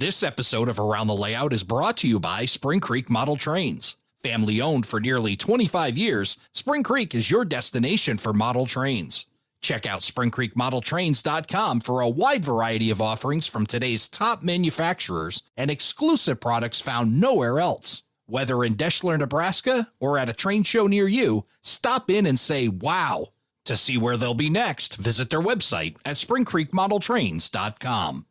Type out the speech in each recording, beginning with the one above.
This episode of Around the Layout is brought to you by Spring Creek Model Trains. Family owned for nearly 25 years, Spring Creek is your destination for model trains. Check out springcreekmodeltrains.com for a wide variety of offerings from today's top manufacturers and exclusive products found nowhere else. Whether in Deschler, Nebraska, or at a train show near you, stop in and say, wow. To see where they'll be next, visit their website at springcreekmodeltrains.com.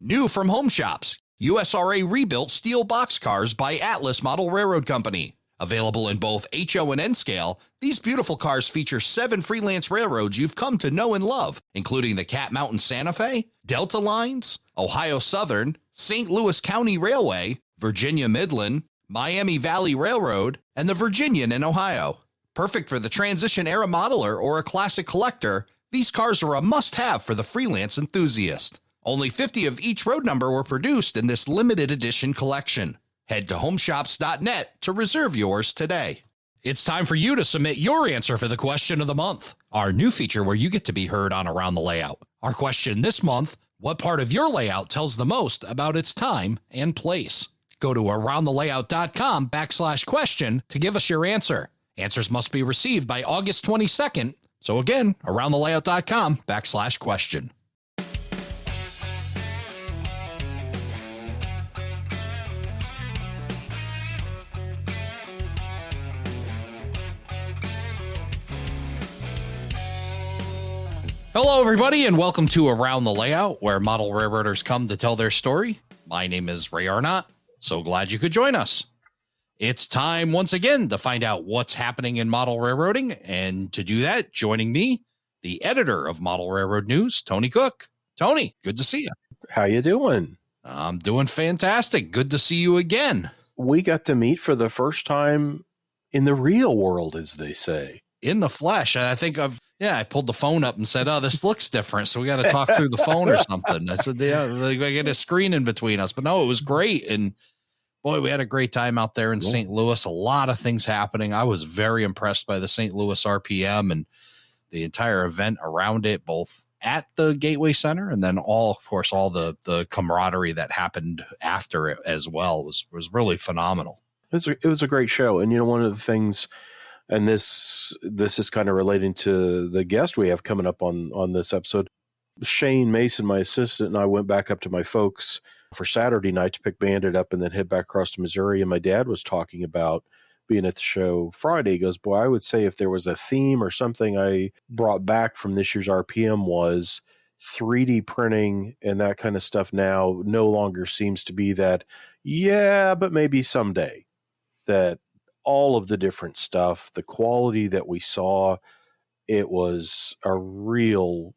New from Home Shops, USRA rebuilt steel boxcars by Atlas Model Railroad Company. Available in both HO and N scale, these beautiful cars feature 7 freelance railroads you've come to know and love, including the Cat Mountain Santa Fe, Delta Lines, Ohio Southern, St. Louis County Railway, Virginia Midland, Miami Valley Railroad, and the Virginian in Ohio. Perfect for the transition era modeler or a classic collector, these cars are a must-have for the freelance enthusiast. Only 50 of each road number were produced in this limited edition collection. Head to homeshops.net to reserve yours today. It's time for you to submit your answer for the question of the month, our new feature where you get to be heard on Around the Layout. Our question this month, what part of your layout tells the most about its time and place? Go to aroundthelayout.com/question to give us your answer. Answers must be received by August 22nd. So again, aroundthelayout.com/question. Hello, everybody, and welcome to Around the Layout, where model railroaders come to tell their story. My name is Ray Arnott. So glad you could join us. It's time once again to find out what's happening in model railroading, and to do that, joining me, the editor of Model Railroad News, Tony Cook. Tony, good to see you. How you doing? I'm doing fantastic. Good to see you again. We got to meet for the first time in the real world, as they say. In the flesh. And I think I pulled the phone up and said, oh, this looks different, so we got to talk through the phone or something. I said, yeah, I get a screen in between us. But no, it was great. And boy, we had a great time out there in St. Louis. A lot of things happening. I was very impressed by the St. Louis RPM and the entire event around it, both at the Gateway Center and then all the camaraderie that happened after it as well was really phenomenal. It was a great show. And, one of the things, and this is kind of relating to the guest we have coming up on this episode, Shane Mason, my assistant, and I went back up to my folks for Saturday night to pick Bandit up and then head back across to Missouri. And my dad was talking about being at the show Friday. He goes, boy, I would say if there was a theme or something I brought back from this year's RPM was 3D printing and that kind of stuff now no longer seems to be that, yeah, but maybe someday. That all of the different stuff, the quality that we saw, it was a real,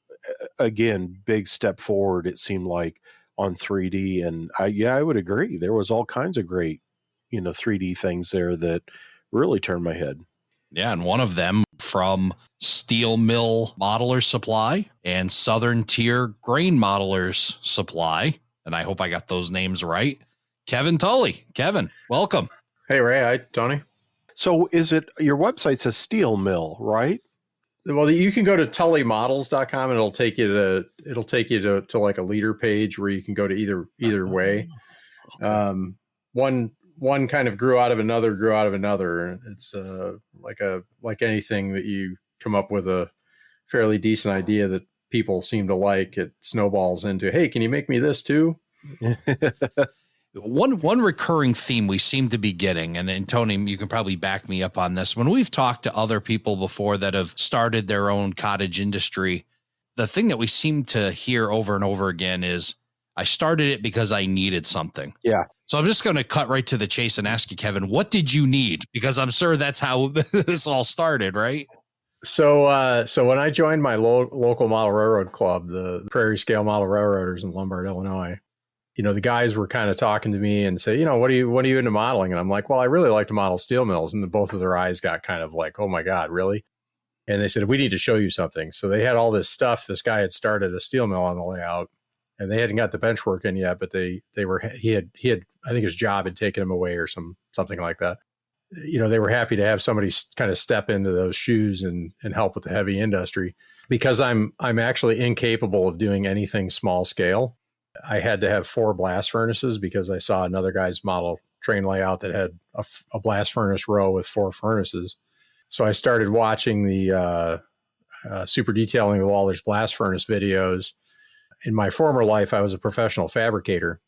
again, big step forward, it seemed like, on 3D. And I would agree. There was all kinds of great, 3D things there that really turned my head. Yeah, and one of them from Steel Mill Modelers Supply and Southern Tier Grain Modelers Supply, and I hope I got those names right, Kevin Tully. Kevin, welcome. Hey, Ray. Hi, Tony. So is it, your website says Steel Mill, right? Well, you can go to tullymodels.com and it'll take you to like a leader page where you can go to either way. Okay. One kind of grew out of another. It's like anything that you come up with a fairly decent idea that people seem to like, it snowballs into, hey, can you make me this too? One recurring theme we seem to be getting, and Tony, you can probably back me up on this. When we've talked to other people before that have started their own cottage industry, the thing that we seem to hear over and over again is, I started it because I needed something. Yeah. So I'm just going to cut right to the chase and ask you, Kevin, what did you need? Because I'm sure that's how this all started, right? So when I joined my local model railroad club, the Prairie Scale Model Railroaders in Lombard, Illinois, the guys were kind of talking to me and say, what are you into modeling? And I'm like, well, I really like to model steel mills. And both of their eyes got kind of like, oh my God, really? And they said, we need to show you something. So they had all this stuff. This guy had started a steel mill on the layout and they hadn't got the bench work in yet, but he had, I think his job had taken him away or something like that. They were happy to have somebody kind of step into those shoes and help with the heavy industry, because I'm actually incapable of doing anything small scale. I had to have 4 blast furnaces because I saw another guy's model train layout that had a blast furnace row with 4 furnaces. So I started watching the super detailing of all these blast furnace videos. In my former life, I was a professional fabricator.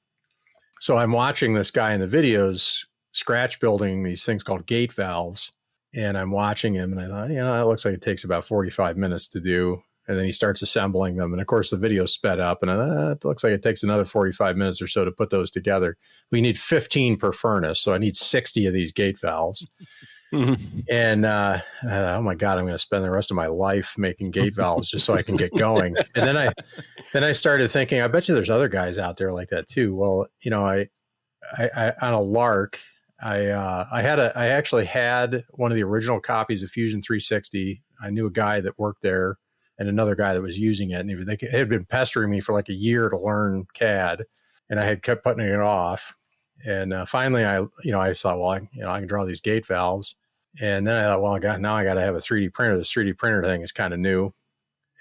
So I'm watching this guy in the videos scratch building these things called gate valves. And I'm watching him and I thought, it looks like it takes about 45 minutes to do. And then he starts assembling them. And of course, the video sped up and it looks like it takes another 45 minutes or so to put those together. We need 15 per furnace. So I need 60 of these gate valves. Mm-hmm. And oh my God, I'm going to spend the rest of my life making gate valves just so I can get going. And then I started thinking, I bet you there's other guys out there like that too. Well, I on a lark, I actually had one of the original copies of Fusion 360. I knew a guy that worked there and another guy that was using it, and they had been pestering me for like a year to learn CAD, and I had kept putting it off. And finally, I thought, well, I can draw these gate valves. And then I thought, well, now I got to have a 3D printer. This 3D printer thing is kind of new.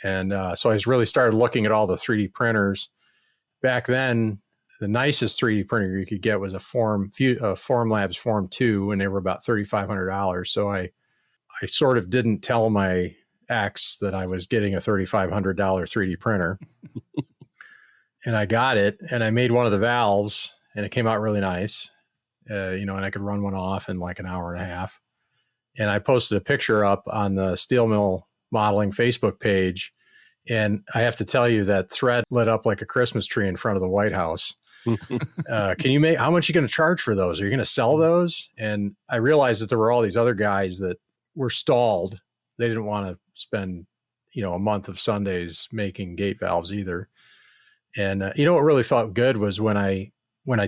And so I really started looking at all the 3D printers. Back then, the nicest 3D printer you could get was a Formlabs Form 2, and they were about $3,500. So I sort of didn't tell my ex that I was getting a $3,500 3D printer. And I got it, and I made one of the valves, and it came out really nice, and I could run one off in like an hour and a half. And I posted a picture up on the Steel Mill Modeling Facebook page. And I have to tell you that thread lit up like a Christmas tree in front of the White House. How much are you going to charge for those? Are you going to sell those? And I realized that there were all these other guys that were stalled. They didn't want to spend, a month of Sundays making gate valves either. And, what really felt good was when I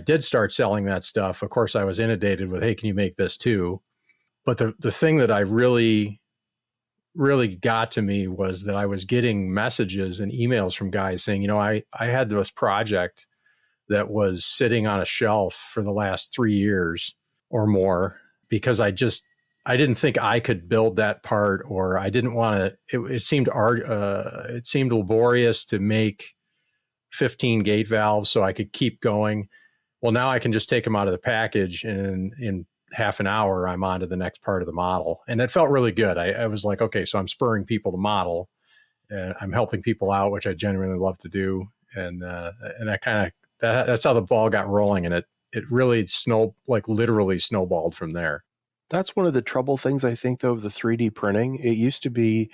did start selling that stuff, of course I was inundated with, hey, can you make this too? But the thing that I really got to me was that I was getting messages and emails from guys saying, I had this project that was sitting on a shelf for the last 3 years or more because I didn't think I could build that part, or I didn't want to, it seemed laborious to make 15 gate valves so I could keep going. Well, now I can just take them out of the package and in half an hour, I'm on to the next part of the model. And it felt really good. I was like, okay, so I'm spurring people to model and I'm helping people out, which I genuinely love to do. And that's how the ball got rolling. And it really literally snowballed from there. That's one of the trouble things, I think, though, of the 3D printing. It used to be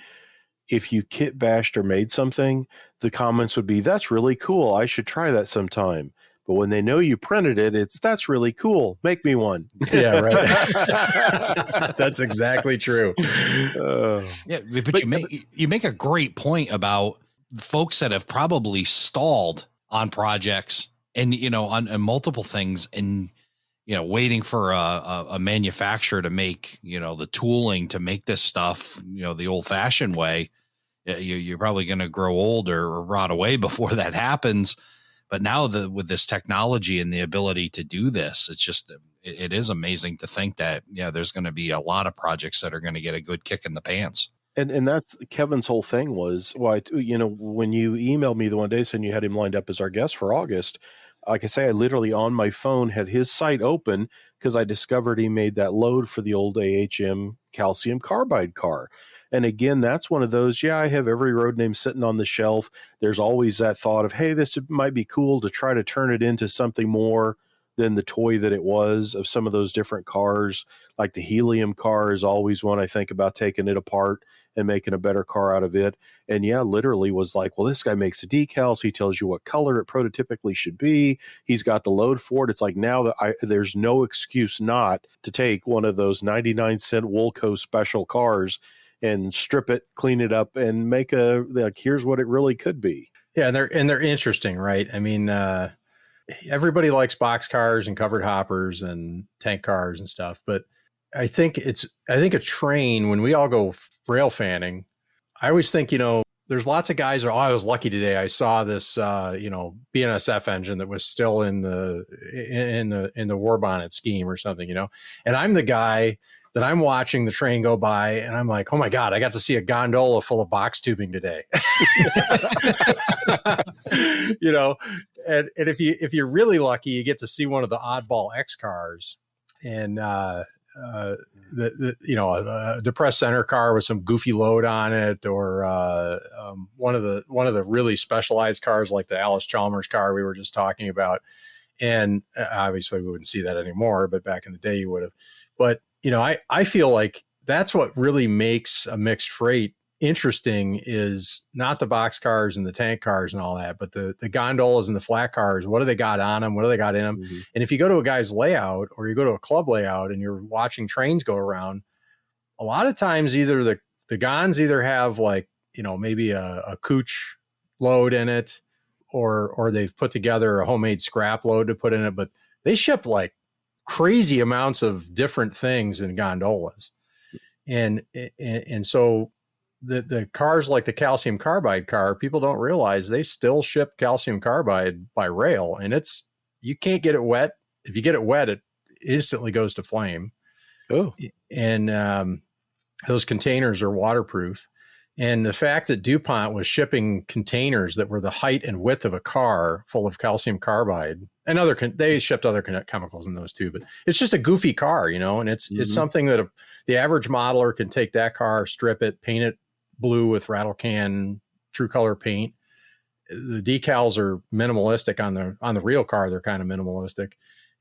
if you kit bashed or made something, the comments would be, that's really cool. I should try that sometime. But when they know you printed it, that's really cool. Make me one. Yeah, right. That's exactly true. Yeah, but you make a great point about folks that have probably stalled on projects and, on multiple things and, waiting for a manufacturer to make, the tooling to make this stuff, the old fashioned way. You're probably going to grow old or rot away before that happens. But now with this technology and the ability to do this, it's just, it is amazing to think that, there's going to be a lot of projects that are going to get a good kick in the pants. And that's Kevin's whole thing was, when you emailed me the one day saying you had him lined up as our guest for August, like I say, I literally on my phone had his site open because I discovered he made that load for the old AHM calcium carbide car. And again, that's one of those, I have every road name sitting on the shelf. There's always that thought of, hey, this might be cool to try to turn it into something more than the toy that it was of some of those different cars. Like the helium car is always one I think about taking it apart and making a better car out of it. And literally was like, well, this guy makes the decals. He tells you what color it prototypically should be. He's got the load for it. It's like now that there's no excuse not to take one of those 99-cent Woolco special cars and strip it, clean it up, and make here's what it really could be. Yeah, and they're interesting, right? I mean, everybody likes box cars and covered hoppers and tank cars and stuff, but I think a train, when we all go rail fanning, I always think, there's lots of guys I was lucky today. I saw this, BNSF engine that was still in the war bonnet scheme or something, and I'm the guy that I'm watching the train go by and I'm like, oh my God, I got to see a gondola full of box tubing today. You know, and if you're really lucky, you get to see one of the oddball X cars, and a depressed center car with some goofy load on it, or one of the really specialized cars like the Alice Chalmers car we were just talking about. And obviously we wouldn't see that anymore, but back in the day you would have. But I feel like that's what really makes a mixed freight interesting, is not the box cars and the tank cars and all that, but the gondolas and the flat cars. What do they got on them? What do they got in them? Mm-hmm. And if you go to a guy's layout, or you go to a club layout and you're watching trains go around, a lot of times either the gons either have like, maybe a couch load in it, or they've put together a homemade scrap load to put in it, but they ship like crazy amounts of different things in gondolas. And so the cars like the calcium carbide car, people don't realize they still ship calcium carbide by rail, and you can't get it wet. If you get it wet, it instantly goes to flame. Oh, and those containers are waterproof. And the fact that DuPont was shipping containers that were the height and width of a car full of calcium carbide, and they shipped other chemicals in those too, but it's just a goofy car, and it's something that the average modeler can take that car, strip it, paint it blue with rattle can true color paint. The decals are minimalistic on the real car. They're kind of minimalistic.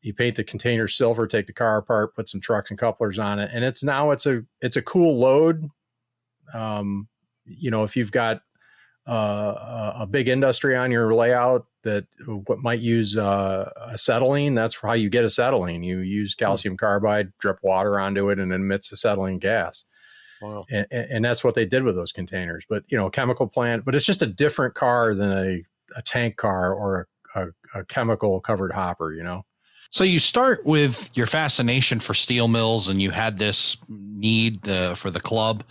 You paint the container silver, take the car apart, put some trucks and couplers on it, and it's a cool load. If you've got a big industry on your layout that might use acetylene, that's how you get acetylene. You use calcium carbide, drip water onto it, and it emits acetylene gas. Wow. And that's what they did with those containers. But, chemical plant, but it's just a different car than a tank car or a chemical covered hopper, So you start with your fascination for steel mills, and you had this need for the club.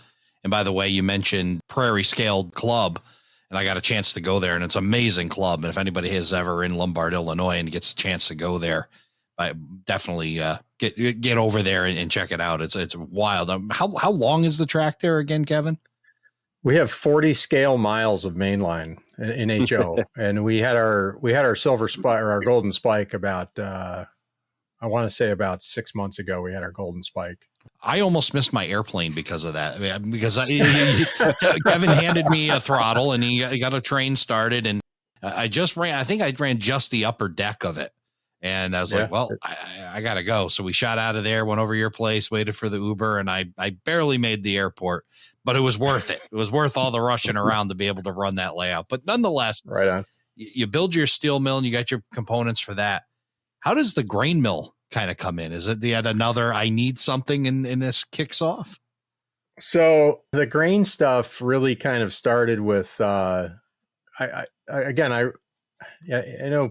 And by the way, you mentioned Prairie Scaled Club, and I got a chance to go there, and it's an amazing club. And if anybody is ever in Lombard, Illinois, and gets a chance to go there, I definitely get over there and check it out. It's wild. How long is the track there again, Kevin? We have 40 scale miles of mainline in HO, and we had our silver spike, or our golden spike, about I want to say about 6 months ago. We had our golden spike. I almost missed my airplane because of that, because Kevin handed me a throttle and he got a train started, and I think I ran just the upper deck of it. And I was like, well, I got to go. So we shot out of there, went over your place, waited for the Uber, and I barely made the airport, but it was worth it. It was worth all the rushing around to be able to run that layout. But nonetheless, right on. You build your steel mill and you got your components for that. How does the grain mill kind of come in? Is it yet another, I need something and this kicks off? So the grain stuff really kind of started with, I know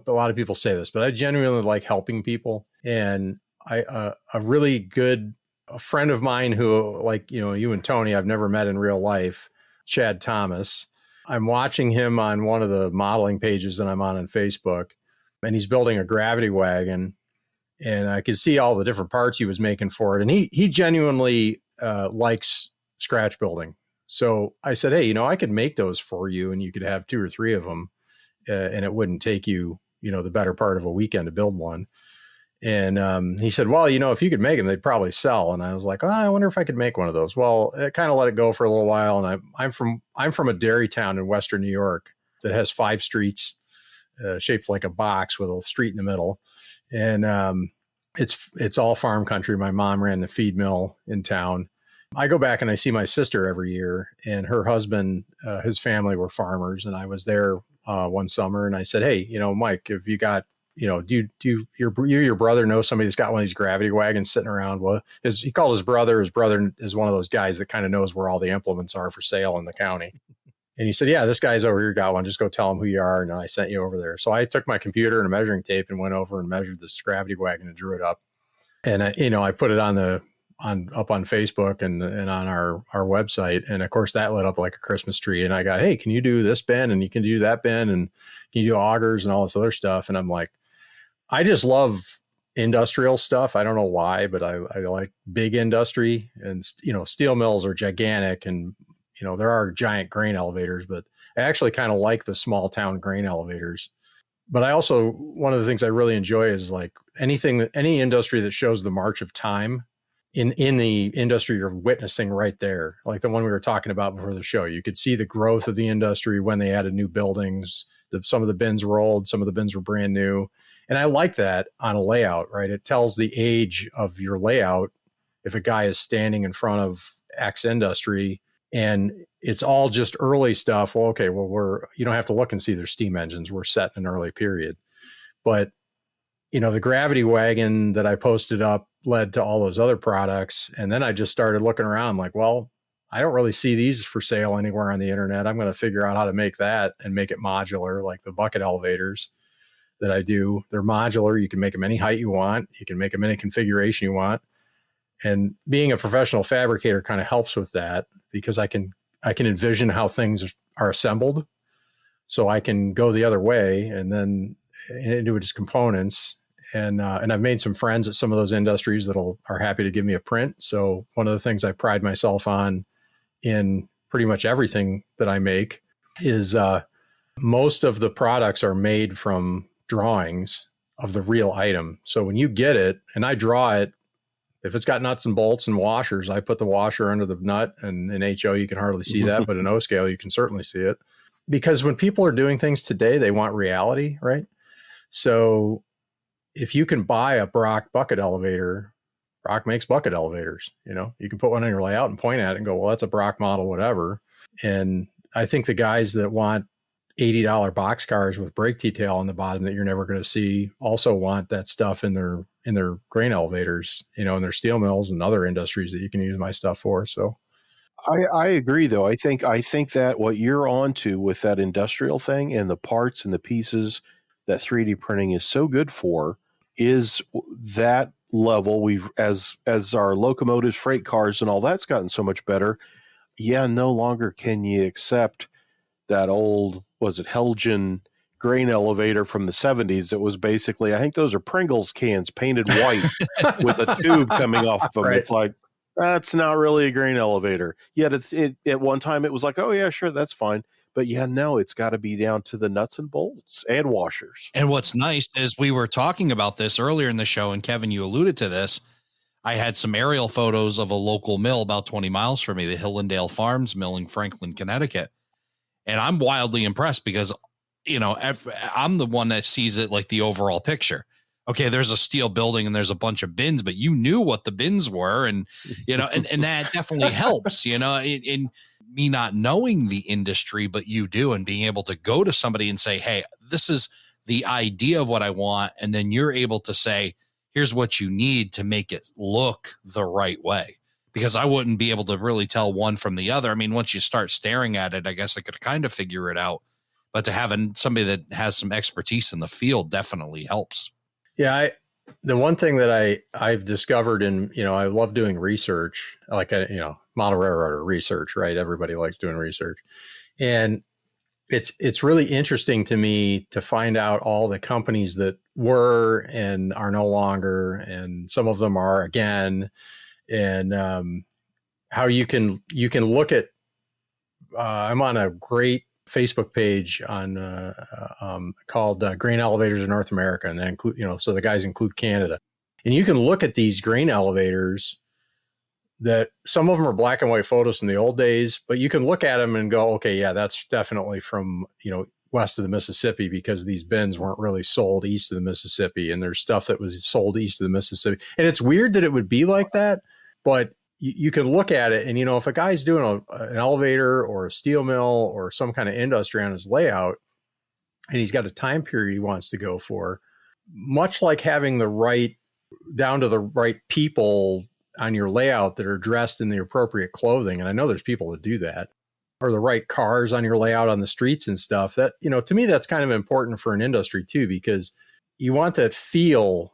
a lot of people say this, but I genuinely like helping people. And a really good friend of mine who, like, you and Tony, I've never met in real life, Chad Thomas. I'm watching him on one of the modeling pages that I'm on Facebook, and he's building a gravity wagon. And I could see all the different parts he was making for it. And he genuinely likes scratch building. So I said, hey, I could make those for you, and you could have 2 or 3 of them. And it wouldn't take you, the better part of a weekend to build one. And he said, well, if you could make them, they'd probably sell. And I was like, oh, I wonder if I could make one of those. Well, I kind of let it go for a little while. And I'm from a dairy town in Western New York that has 5 streets shaped like a box with a street in the middle. And it's all farm country. My mom ran the feed mill in town. I go back and I see my sister every year, and her husband, his family were farmers. And I was there one summer, and I said, hey, Mike, if you got, do your brother know somebody that's got one of these gravity wagons sitting around? Well, he called his brother. His brother is one of those guys that kind of knows where all the implements are for sale in the county. And he said, yeah, this guy's over here got one. Just go tell him who you are. And I sent you over there. So I took my computer and a measuring tape and went over and measured this gravity wagon and drew it up. And I put it up on Facebook and on our website. And of course that lit up like a Christmas tree. And I got, hey, can you do this bin? And you can do that bin, and can you do augers and all this other stuff? And I'm like, I just love industrial stuff. I don't know why, but I like big industry, and steel mills are gigantic, and there are giant grain elevators, but I actually kind of like the small town grain elevators. But I also, one of the things I really enjoy is like any industry that shows the march of time in the industry you're witnessing right there. Like the one we were talking about before the show, you could see the growth of the industry when they added new buildings. Some of the bins were old, some of the bins were brand new. And I like that on a layout, right? It tells the age of your layout. If a guy is standing in front of X industry and it's all just early stuff, well, okay, well, you don't have to look and see their steam engines. We're set in an early period. But the gravity wagon that I posted up led to all those other products. And then I just started looking around like, well, I don't really see these for sale anywhere on the internet. I'm going to figure out how to make that and make it modular, like the bucket elevators that I do. They're modular. You can make them any height you want. You can make them any configuration you want. And being a professional fabricator kind of helps with that, because I can envision how things are assembled. So I can go the other way and then into its components. And I've made some friends at some of those industries that are happy to give me a print. So one of the things I pride myself on in pretty much everything that I make is most of the products are made from drawings of the real item. So when you get it and I draw it, if it's got nuts and bolts and washers, I put the washer under the nut, and in HO you can hardly see that, but in O scale you can certainly see it. Because when people are doing things today, they want reality, right? So if you can buy a Brock bucket elevator, Brock makes bucket elevators. You can put one on your layout and point at it and go, well, that's a Brock model, whatever. And I think the guys that want $80 box cars with brake detail on the bottom that you're never going to see also want that stuff in their grain elevators, in their steel mills and other industries that you can use my stuff for. So I agree, though. I think that what you're onto with that industrial thing and the parts and the pieces that 3D printing is so good for is that level. We've as our locomotives, freight cars, and all that's gotten so much better. Yeah, no longer can you accept that old, was it Helgen grain elevator from the 70s? It was basically, I think those are Pringles cans painted white with a tube coming off of them. Right. It's like, that's not really a grain elevator. Yet at one time it was like, oh yeah, sure, that's fine. But yeah, no, it's got to be down to the nuts and bolts and washers. And what's nice is we were talking about this earlier in the show, and Kevin, you alluded to this. I had some aerial photos of a local mill about 20 miles from me, the Hillendale Farms Mill in Franklin, Connecticut. And I'm wildly impressed because, I'm the one that sees it like the overall picture. Okay, there's a steel building and there's a bunch of bins, but you knew what the bins were. And, and that definitely helps, in me not knowing the industry, but you do, and being able to go to somebody and say, hey, this is the idea of what I want. And then you're able to say, here's what you need to make it look the right way. Because I wouldn't be able to really tell one from the other. I mean, once you start staring at it, I guess I could kind of figure it out. But to have somebody that has some expertise in the field definitely helps. Yeah, the one thing that I've discovered I love doing research, like model railroader research, right? Everybody likes doing research. And it's really interesting to me to find out all the companies that were and are no longer, and some of them are again, and how you can look at. I'm on a great Facebook page on called Grain Elevators in North America, and that include so the guys include Canada, and you can look at these grain elevators. That some of them are black and white photos from the old days, but you can look at them and go, okay, yeah, that's definitely from west of the Mississippi, because these bins weren't really sold east of the Mississippi, and there's stuff that was sold east of the Mississippi, and it's weird that it would be like that, but you can look at it and, if a guy's doing an elevator or a steel mill or some kind of industry on his layout, and he's got a time period he wants to go for, much like having down to the right people on your layout that are dressed in the appropriate clothing. And I know there's people that do that, or the right cars on your layout on the streets and stuff. That, to me, that's kind of important for an industry too, because you want that feel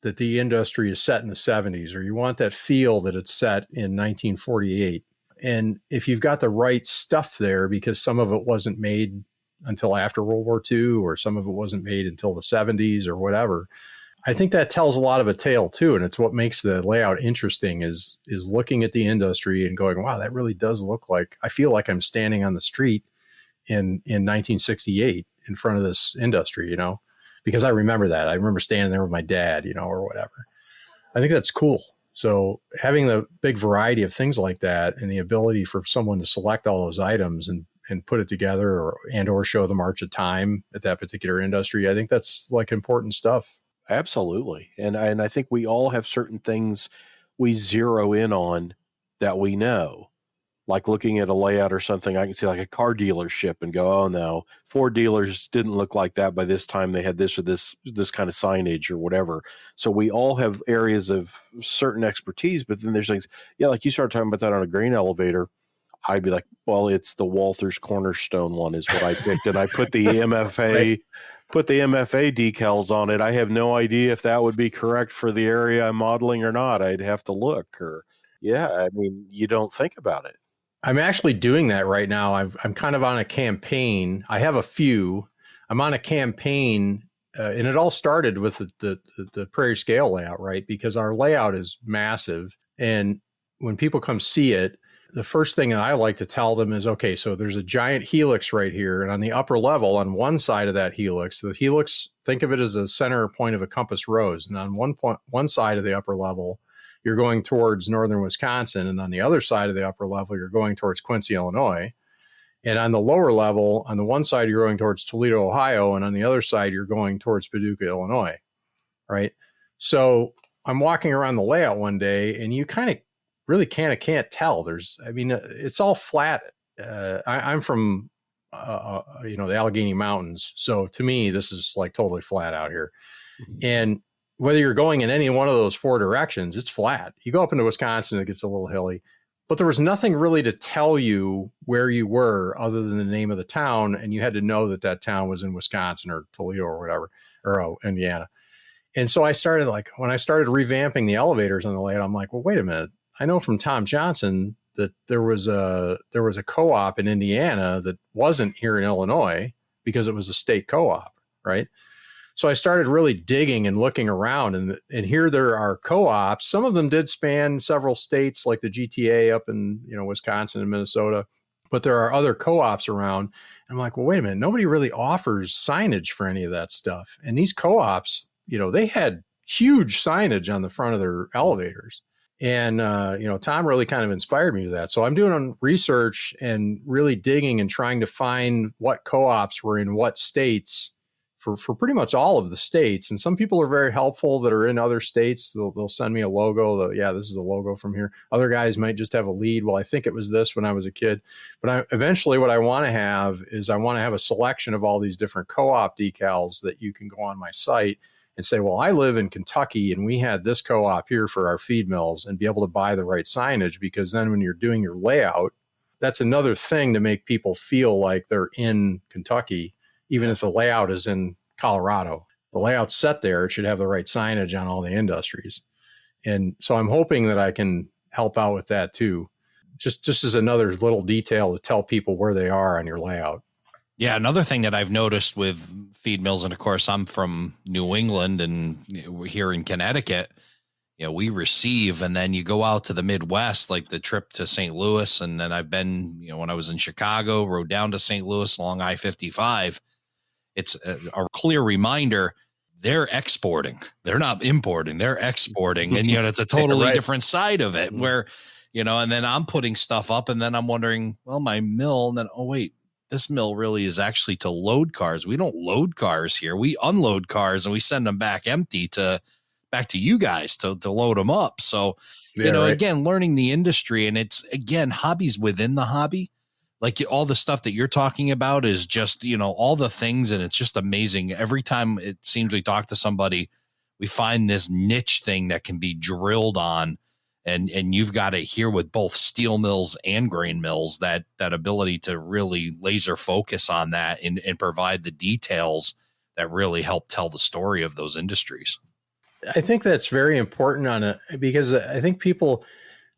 that the industry is set in the 70s, or you want that feel that it's set in 1948. And if you've got the right stuff there, because some of it wasn't made until after World War II, or some of it wasn't made until the 70s or whatever, I think that tells a lot of a tale too, and it's what makes the layout interesting is looking at the industry and going, wow, that really does look like, I feel like I'm standing on the street in 1968 in front of this industry, you know, because I remember that. I remember standing there with my dad, you know, or whatever. I think that's cool. So having the big variety of things like that and the ability for someone to select all those items and put it together or show the march of time at that particular industry, I think that's like important stuff. Absolutely. And I think we all have certain things we zero in on that we know. Like looking at a layout or something, I can see like a car dealership and go, oh no, Ford dealers didn't look like that by this time. They had this or this kind of signage or whatever. So we all have areas of certain expertise, but then there's things, yeah, like you started talking about that on a grain elevator. I'd be like, well, it's the Walther's Cornerstone one is what I picked. And I put the MFA, Right. put the MFA decals on it. I have no idea if that would be correct for the area I'm modeling or not. I'd have to look I mean, you don't think about it. I'm actually doing that right now. I'm kind of on a campaign. I have a few. I'm on a campaign, and it all started with the Prairie Scale layout, right? Because our layout is massive, and when people come see it, the first thing that I like to tell them is, okay, so there's a giant helix right here, and on the upper level, on one side of that helix, the helix, think of it as the center point of a compass rose, and on one side of the upper level, you're going towards northern Wisconsin, and on the other side of the upper level, you're going towards Quincy, Illinois. And on the lower level, on the one side, you're going towards Toledo, Ohio, and on the other side, you're going towards Paducah, Illinois, right? So I'm walking around the layout one day, and you kind of really can't tell. It's all flat. I'm from, the Allegheny Mountains. So to me, this is like totally flat out here. And whether you're going in any one of those four directions, it's flat. You go up into Wisconsin, it gets a little hilly, but there was nothing really to tell you where you were other than the name of the town. And you had to know that town was in Wisconsin or Toledo or whatever, or Indiana. And so when I started revamping the elevators on the layout, I'm like, well, wait a minute. I know from Tom Johnson that there was a co-op in Indiana that wasn't here in Illinois because it was a state co-op, right? So I started really digging and looking around, and here there are co-ops. Some of them did span several states, like the GTA up in Wisconsin and Minnesota, but there are other co-ops around. And I'm like, well, wait a minute, nobody really offers signage for any of that stuff. And these co-ops, they had huge signage on the front of their elevators. And Tom really kind of inspired me with that. So I'm doing research and really digging and trying to find what co-ops were in what states. For pretty much all of the states. And some people are very helpful that are in other states. They'll send me a logo. This is the logo from here. Other guys might just have a lead. Well, I think it was this when I was a kid. But eventually what I want to have is I want to have a selection of all these different co-op decals that you can go on my site and say, well, I live in Kentucky and we had this co-op here for our feed mills, and be able to buy the right signage, because then when you're doing your layout, that's another thing to make people feel like they're in Kentucky. Even if the layout is in Colorado, the layout's set there, it should have the right signage on all the industries. And so I'm hoping that I can help out with that too. Just as another little detail to tell people where they are on your layout. Yeah, another thing that I've noticed with feed mills, and of course I'm from New England and we're here in Connecticut, we receive, and then you go out to the Midwest, like the trip to St. Louis. And then I've been, when I was in Chicago, rode down to St. Louis along I-55. It's a clear reminder they're exporting. They're not importing, they're exporting. And, it's a totally right. different side of it where, and then I'm putting stuff up and then I'm wondering, well, my mill, and then, oh, wait, this mill really is actually to load cars. We don't load cars here. We unload cars and we send them back empty back to you guys to load them up. So, again, learning the industry, and it's, again, hobbies within the hobby. Like all the stuff that you're talking about is just, all the things. And it's just amazing. Every time it seems we talk to somebody, we find this niche thing that can be drilled on. And you've got it here with both steel mills and grain mills, that ability to really laser focus on that and provide the details that really help tell the story of those industries. I think that's very important because I think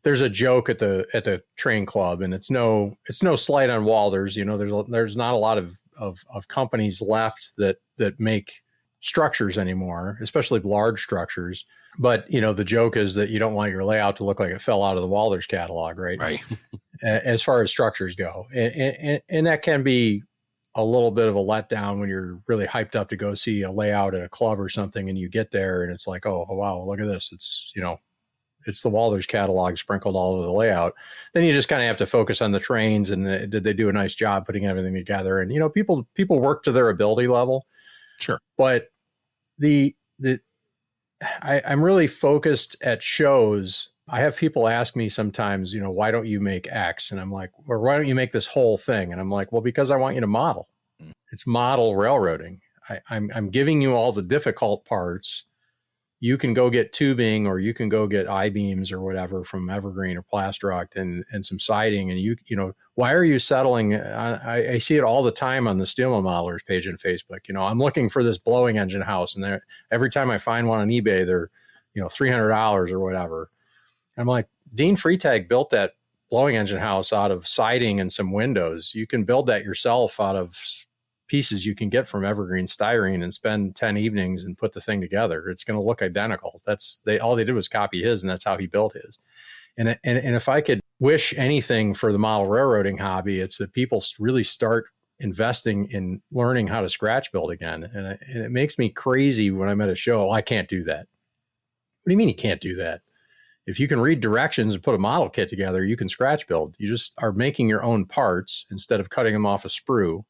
there's a joke at the train club, and it's no slight on Walters. There's not a lot of companies left that make structures anymore, especially large structures. But, the joke is that you don't want your layout to look like it fell out of the Walters catalog, right? Right. As far as structures go. And that can be a little bit of a letdown when you're really hyped up to go see a layout at a club or something, and you get there and it's like, oh wow, look at this. It's, it's the Walters catalog sprinkled all over the layout. Then you just kind of have to focus on the trains and did they do a nice job putting everything together? And, people work to their ability level. Sure. But I'm really focused at shows. I have people ask me sometimes, why don't you make X? And I'm like, or why don't you make this whole thing? And I'm like, well, because I want you to model. It's model railroading. I'm giving you all the difficult parts. You can go get tubing, or you can go get I-beams or whatever from Evergreen or Plastrock and some siding. And why are you settling? I see it all the time on the Steel Mill Modelers page on Facebook. I'm looking for this blowing engine house, and every time I find one on eBay, they're, $300 or whatever. I'm like, Dean Freitag built that blowing engine house out of siding and some windows. You can build that yourself out of pieces you can get from Evergreen styrene and spend 10 evenings and put the thing together. It's going to look identical. All they did was copy his, and that's how he built his. And if I could wish anything for the model railroading hobby, it's that people really start investing in learning how to scratch build again. And it makes me crazy when I'm at a show. I can't do that. What do you mean you can't do that? If you can read directions and put a model kit together, you can scratch build. You just are making your own parts instead of cutting them off a sprue.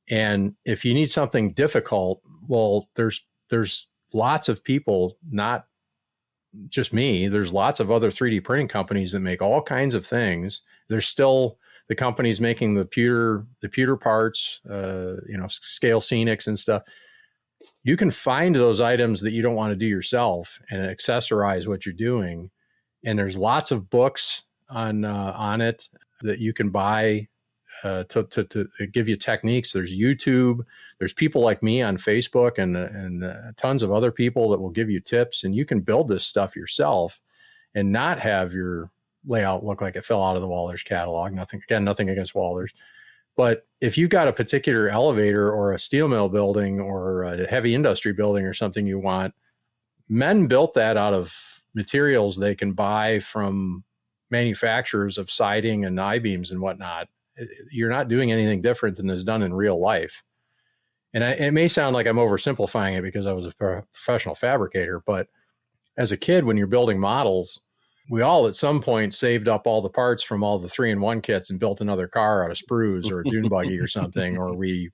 And if you need something difficult, well, there's lots of people, not just me. There's lots of other 3D printing companies that make all kinds of things. There's still the companies making the pewter parts, Scale Scenics and stuff. You can find those items that you don't want to do yourself and accessorize what you're doing. And there's lots of books on it that you can buy to give you techniques. There's YouTube. There's people like me on Facebook and tons of other people that will give you tips. And you can build this stuff yourself and not have your layout look like it fell out of the Walters catalog. Nothing against Walters. But if you've got a particular elevator or a steel mill building or a heavy industry building or something you want, men built that out of materials they can buy from manufacturers of siding and I-beams and whatnot. You're not doing anything different than is done in real life. And it may sound like I'm oversimplifying it because I was a professional fabricator, but as a kid, when you're building models, we all at some point saved up all the parts from all the 3-in-1 kits and built another car out of sprues or a dune buggy or something, or we,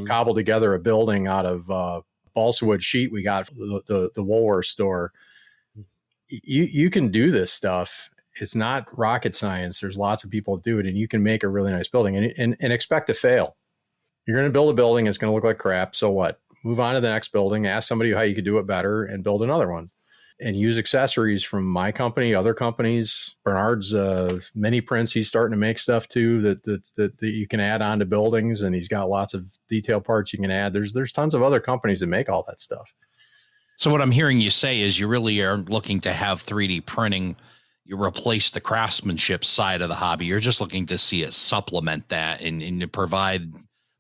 cobbled together a building out of balsa wood sheet we got from the Woolworth store. You can do this stuff. It's not rocket science. There's lots of people that do it, and you can make a really nice building and expect to fail. You're going to build a building. It's going to look like crap. So what? Move on to the next building. Ask somebody how you could do it better and build another one. And use accessories from my company, other companies. Bernard's mini prints. He's starting to make stuff too that you can add on to buildings, and he's got lots of detail parts you can add. There's tons of other companies that make all that stuff. So what I'm hearing you say is you really are looking to have 3D printing. You replace the craftsmanship side of the hobby. You're just looking to see it supplement that and to provide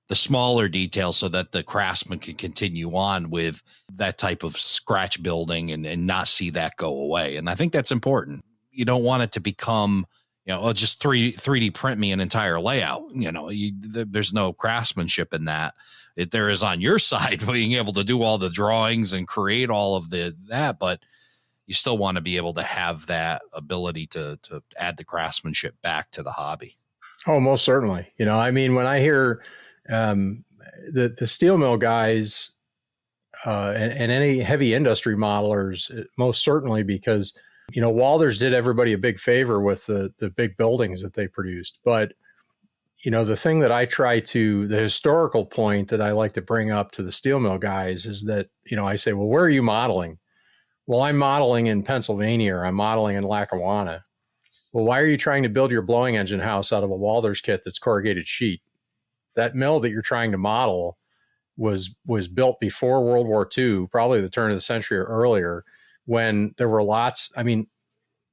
the smaller details so that the craftsman can continue on with that type of scratch building and not see that go away. And I think that's important. You don't want it to become, just 3D print me an entire layout. There's no craftsmanship in that. There is on your side being able to do all the drawings and create all of that, but you still want to be able to have that ability to add the craftsmanship back to the hobby. Oh, most certainly. When I hear the steel mill guys and any heavy industry modelers, most certainly, because Walters did everybody a big favor with the big buildings that they produced. But the thing that the historical point that I like to bring up to the steel mill guys is that I say, well, where are you modeling? Well, I'm modeling in Pennsylvania, or I'm modeling in Lackawanna. Well, why are you trying to build your blowing engine house out of a Walters kit that's corrugated sheet? That mill that you're trying to model was built before World War II, probably the turn of the century or earlier, when there were lots. I'm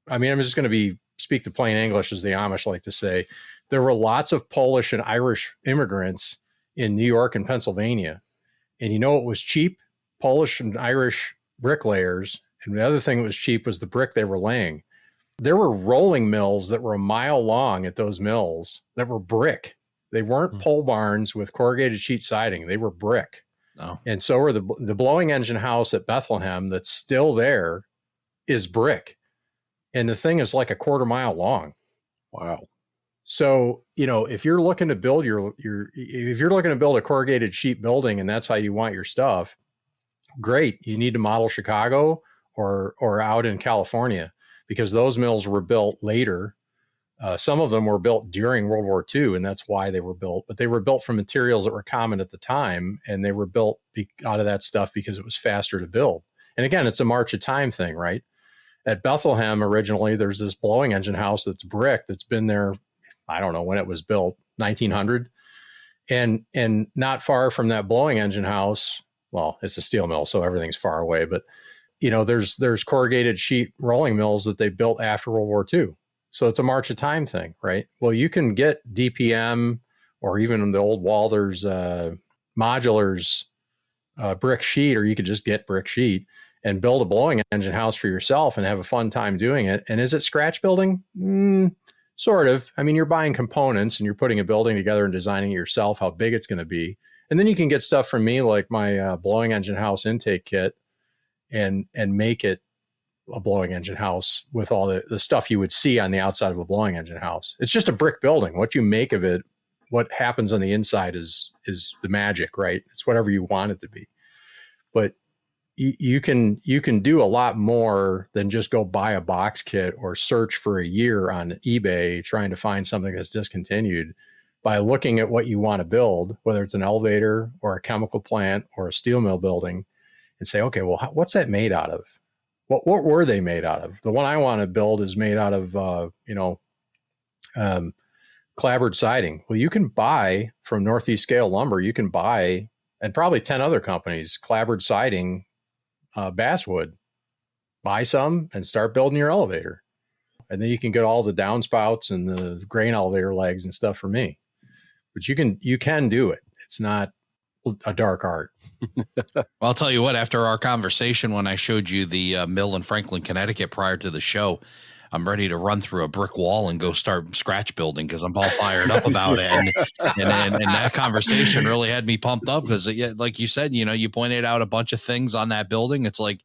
just going to speak the plain English, as the Amish like to say. There were lots of Polish and Irish immigrants in New York and Pennsylvania. And it was cheap Polish and Irish bricklayers. And the other thing that was cheap was the brick they were laying. There were rolling mills that were a mile long at those mills that were brick. They weren't pole barns with corrugated sheet siding. They were brick. Oh. And so are the blowing engine house at Bethlehem that's still there is brick. And the thing is like a quarter mile long. Wow. So, if you're looking to build if you're looking to build a corrugated sheet building and that's how you want your stuff, great. You need to model Chicago or out in California, because those mills were built later. Some of them were built during World War II, and that's why they were built. But they were built from materials that were common at the time, and they were built out of that stuff because it was faster to build. And again, it's a march of time thing, right? At Bethlehem, originally, there's this blowing engine house that's brick that's been there, I don't know when it was built, 1900. And not far from that blowing engine house, well, it's a steel mill, so everything's far away, but there's corrugated sheet rolling mills that they built after World War II. So it's a march of time thing, right? Well, you can get DPM or even the old Walters modulars brick sheet, or you could just get brick sheet and build a blowing engine house for yourself and have a fun time doing it. And is it scratch building? Sort of. I mean, you're buying components and you're putting a building together and designing it yourself, how big it's going to be. And then you can get stuff from me, like my blowing engine house intake kit, and make it a blowing engine house with all the stuff you would see on the outside of a blowing engine house. It's just a brick building. What you make of it, what happens on the inside is the magic, right? It's whatever you want it to be. But you can do a lot more than just go buy a box kit or search for a year on eBay trying to find something that's discontinued, by looking at what you want to build, whether it's an elevator or a chemical plant or a steel mill building, and say, okay, well, what's that made out of? What were they made out of? The one I want to build is made out of, clapboard siding. Well, you can buy from Northeast Scale Lumber, you can buy, and probably 10 other companies, clapboard siding, basswood. Buy some and start building your elevator. And then you can get all the downspouts and the grain elevator legs and stuff for me. But you can do it. It's not a dark art. Well, I'll tell you what, after our conversation, when I showed you the mill in Franklin, Connecticut prior to the show, I'm ready to run through a brick wall and go start scratch building because I'm all fired up about it. And that conversation really had me pumped up because, like you said, you pointed out a bunch of things on that building. It's like,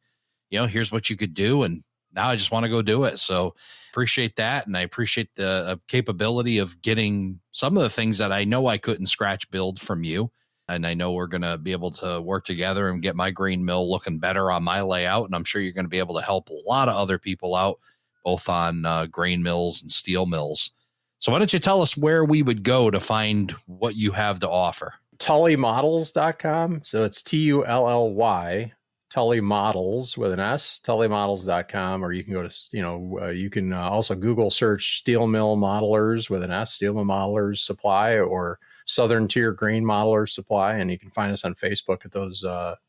here's what you could do. And now I just want to go do it. So appreciate that. And I appreciate the capability of getting some of the things that I know I couldn't scratch build from you. And I know we're going to be able to work together and get my grain mill looking better on my layout. And I'm sure you're going to be able to help a lot of other people out, both on grain mills and steel mills. So why don't you tell us where we would go to find what you have to offer? TullyModels.com. So it's TULLY, Tully Models with an S, tullymodels.com, or you can go to, you can also Google search steel mill modelers with an S, steel mill modelers supply, or Southern Tier Grain Modeler Supply, and you can find us on Facebook at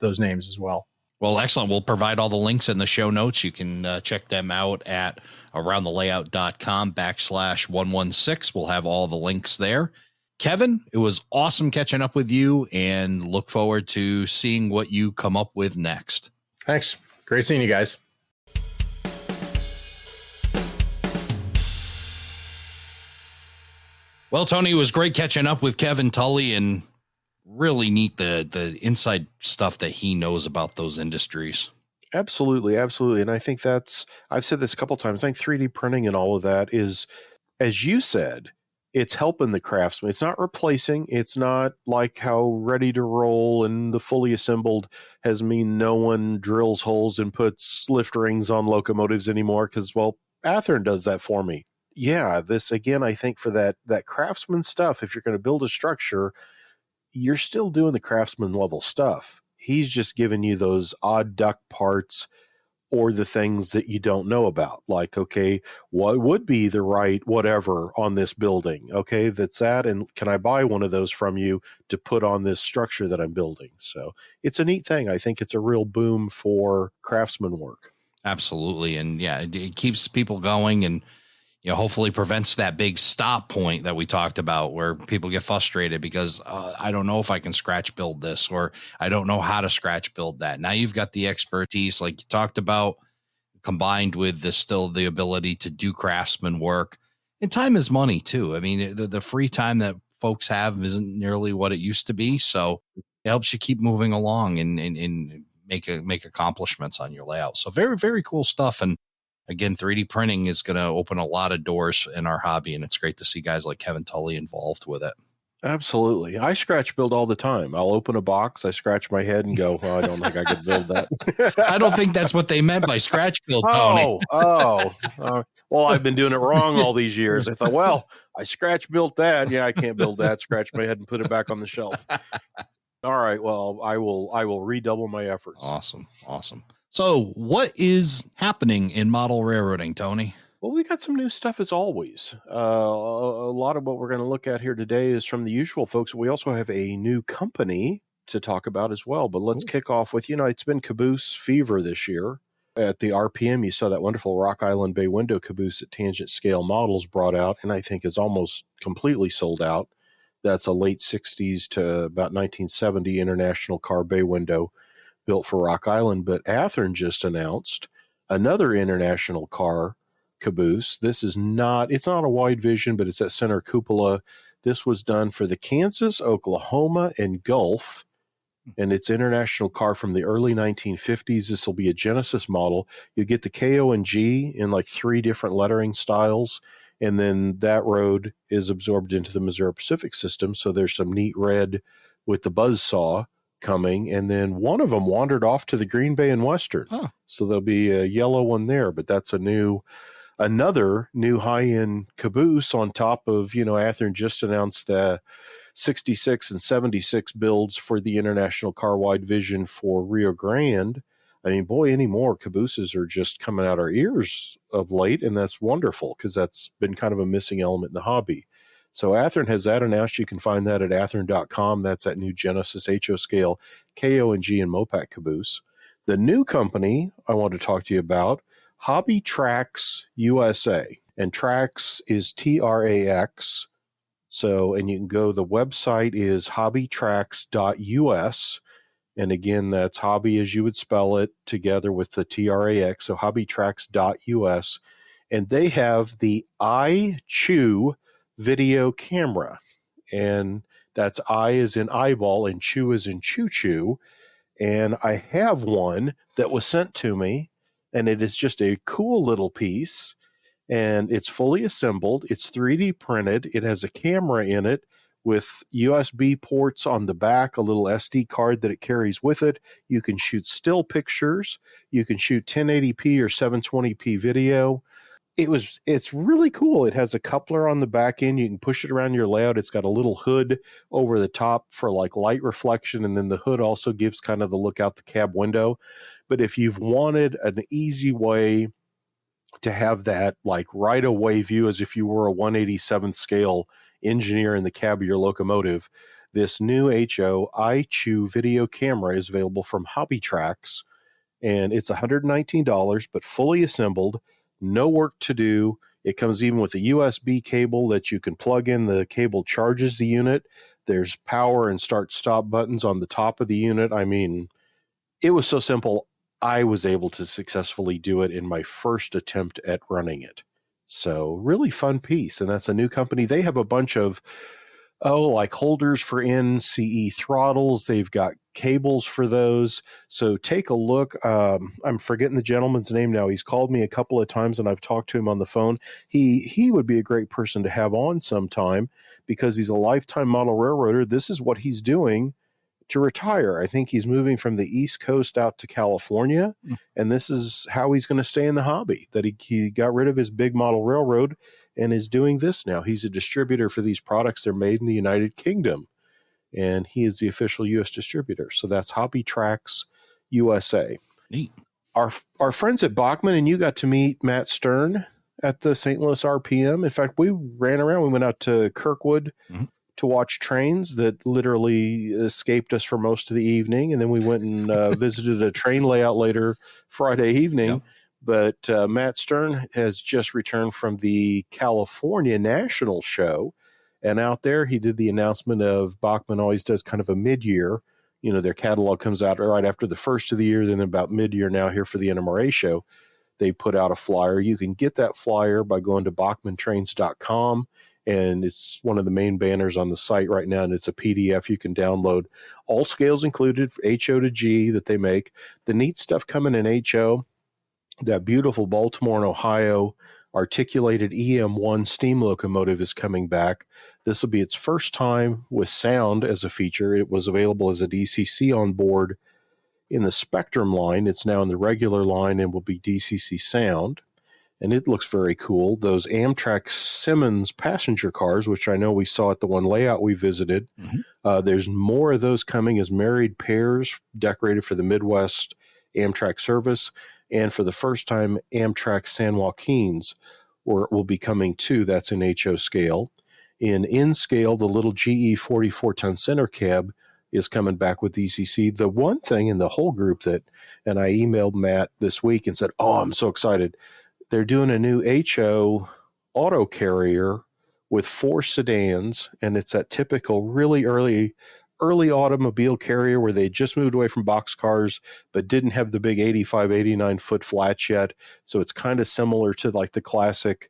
those names as well. Well, excellent. We'll provide all the links in the show notes. You can check them out at aroundthelayout.com/116. We'll have all the links there. Kevin, it was awesome catching up with you, and look forward to seeing what you come up with next. Thanks. Great seeing you guys. Well, Tony, it was great catching up with Kevin Tully, and really neat the inside stuff that he knows about those industries. Absolutely. Absolutely. And I think I've said this a couple of times. I think 3D printing and all of that is, as you said, it's helping the craftsman. It's not replacing. It's not like how ready to roll and the fully assembled has mean no one drills holes and puts lift rings on locomotives anymore because, well, Athearn does that for me. Yeah, this again, I think for that craftsman stuff, if you're going to build a structure, you're still doing the craftsman level stuff. He's just giving you those odd duck parts or the things that you don't know about. Like, okay, what would be the right whatever on this building? Okay, that's that. And can I buy one of those from you to put on this structure that I'm building? So it's a neat thing. I think it's a real boom for craftsman work. Absolutely. And yeah, it keeps people going. And hopefully prevents that big stop point that we talked about where people get frustrated because I don't know if I can scratch build this, or I don't know how to scratch build that. Now you've got the expertise like you talked about, combined with the ability to do craftsman work. And time is money too. I mean, the free time that folks have isn't nearly what it used to be. So it helps you keep moving along and make accomplishments on your layout. So very, very cool stuff. And again, 3D printing is going to open a lot of doors in our hobby. And it's great to see guys like Kevin Tully involved with it. Absolutely. I scratch build all the time. I'll open a box, I scratch my head and go, I don't think I could build that. I don't think that's what they meant by scratch build, Tony. Well, I've been doing it wrong all these years. I thought, well, I scratch built that. Yeah, I can't build that. Scratch my head and put it back on the shelf. All right. Well, I will redouble my efforts. Awesome. So what is happening in model railroading, Tony? Well, we got some new stuff as always. A lot of what we're going to look at here today is from the usual folks. We also have a new company to talk about as well. But let's kick off with, it's been caboose fever this year. At the RPM, you saw that wonderful Rock Island Bay window caboose that Tangent Scale Models brought out, and I think is almost completely sold out. That's a late 60s to about 1970 international car bay window built for Rock Island. But Athearn just announced another international car caboose. It's not a wide vision, but it's that center cupola. This was done for the Kansas, Oklahoma, and Gulf, and it's international car from the early 1950s. This will be a Genesis model. You get the KO and G in like 3 different lettering styles, and then that road is absorbed into the Missouri Pacific system. So there's some neat red with the buzzsaw coming, and then one of them wandered off to the Green Bay and Western. So there'll be a yellow one there, but that's another new high-end caboose on top of, Athearn just announced the 66 and 76 builds for the International Car Wide Vision for Rio Grande. I mean, boy, any more cabooses are just coming out our ears of late, and that's wonderful because that's been kind of a missing element in the hobby. So Athearn has that announced. You can find that at athearn.com. That's that new Genesis HO scale KO and G and Mopac caboose. The new company I want to talk to you about, Hobby Trax USA, and Trax is TRAX. So, and you can go, the website is hobbytrax.us. And again, that's hobby as you would spell it together with the TRAX. So hobbytrax.us. And they have the iChew video camera. And that's I as in eyeball and chew as in choo-choo. And I have one that was sent to me, and it is just a cool little piece. And it's fully assembled. It's 3D printed. It has a camera in it with USB ports on the back, a little SD card that it carries with it. You can shoot still pictures. You can shoot 1080p or 720p video. It's really cool. It has a coupler on the back end. You can push it around your layout. It's got a little hood over the top for like light reflection. And then the hood also gives kind of the look out the cab window. But if you've wanted an easy way to have that like right away view as if you were a 187th scale engineer in the cab of your locomotive, this new HO iChew video camera is available from Hobby Trax, and it's $119, but fully assembled, no work to do. It comes even with a USB cable that you can plug in. The cable charges the unit. There's power and start stop buttons on the top of the unit. I mean, it was so simple. I was able to successfully do it in my first attempt at running it. So really fun piece. And that's a new company. They have a bunch of, like holders for NCE throttles. They've got cables for those. So take a look. I'm forgetting the gentleman's name now. He's called me a couple of times and I've talked to him on the phone. He would be a great person to have on sometime because he's a lifetime model railroader. This is what he's doing to retire. I think he's moving from the East Coast out to California, and this is how he's going to stay in the hobby, that he got rid of his big model railroad and is doing this now. He's a distributor for these products. They're made in the United Kingdom, and he is the official U.S. distributor. So that's Hobby Trax USA. Neat. Our friends at Bachman, and you got to meet Matt Stern at the St. Louis RPM. In fact, we ran around. We went out to Kirkwood to watch trains that literally escaped us for most of the evening. And then we went and visited a train layout later Friday evening. Yep. But Matt Stern has just returned from the California National Show. And out there, he did the announcement of Bachmann always does kind of a mid-year. Their catalog comes out right after the first of the year, then about mid-year now here for the NMRA show. They put out a flyer. You can get that flyer by going to bachmanntrains.com, and it's one of the main banners on the site right now, and it's a PDF you can download. All scales included, HO to G that they make. The neat stuff coming in HO, that beautiful Baltimore and Ohio articulated EM1 steam locomotive is coming back. This will be its first time with sound as a feature. It was available as a DCC on board in the Spectrum line. It's now in the regular line and will be DCC sound. And it looks very cool. Those Amtrak Simmons passenger cars, which I know we saw at the one layout we visited, there's more of those coming as married pairs decorated for the Midwest Amtrak service. And for the first time, Amtrak San Joaquins will be coming too. That's in HO scale. In scale, the little GE 44-ton center cab is coming back with DCC. The one thing in the whole group and I emailed Matt this week and said, oh, I'm so excited. They're doing a new HO auto carrier with 4 sedans, and it's that typical really early automobile carrier where they just moved away from boxcars but didn't have the big 85, 89-foot flats yet. So it's kind of similar to like the classic